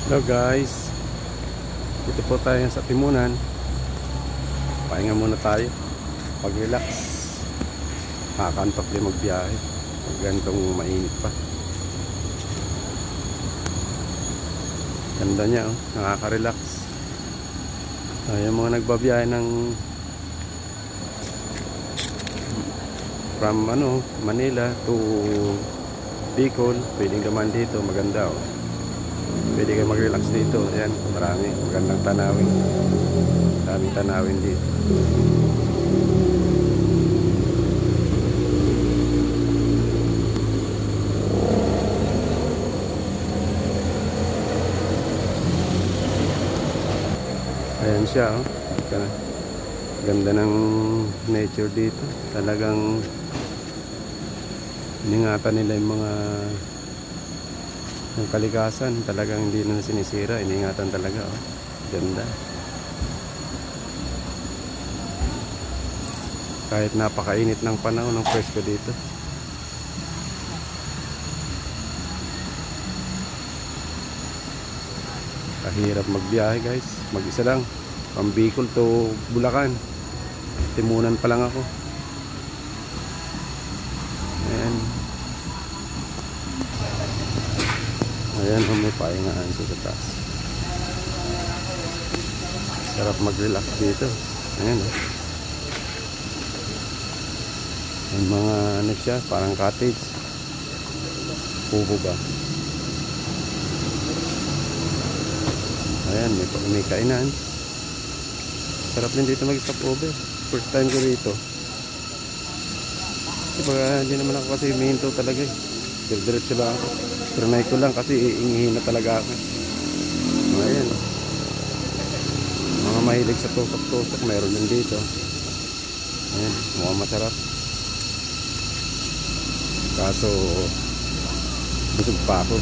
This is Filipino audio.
Hello guys, dito po tayo sa Timunan. Pahinga muna tayo, pag-relax. Nakakantok din magbiyahe pag ganitong mainit pa. Ganda niya, oh. Nakaka-relax. Yung mga nagbabiyahe ng from Manila to Bicol, pwedeng naman dito, maganda, oh. Pwede kayo mag-relax dito. Ayan, marami, magandang tanawin. Daming tanawin dito. Ayan siya, oh. Ganda ng nature dito. Talagang iningatan nila yung mga ng kalikasan, talagang hindi na sinisira, iningatan talaga, oh. Ganda. Kahit napakainit ng panahon, ng presko dito. Kahirap magbiyahe guys, mag-isa lang, from Bicol to Bulacan. Timunan pa lang ako. Ayan. Ayan, may pahingaan sa taas. Sarap mag-relax dito. Ayan, oh. Yung mga siya, parang cottage. Kubo ba? Ayan, may kainan. Sarap din dito mag-stop over. First time ko rito. Kasi baga, hindi naman ako kasi minto talaga, eh. Diretso lang ako. Trinay ko lang kasi iingihin na talaga ako. Ayan. Mga mahilig sa tusok-tusok, mayroon din dito. Ayan, mukhang masarap. Kaso busog pa ako.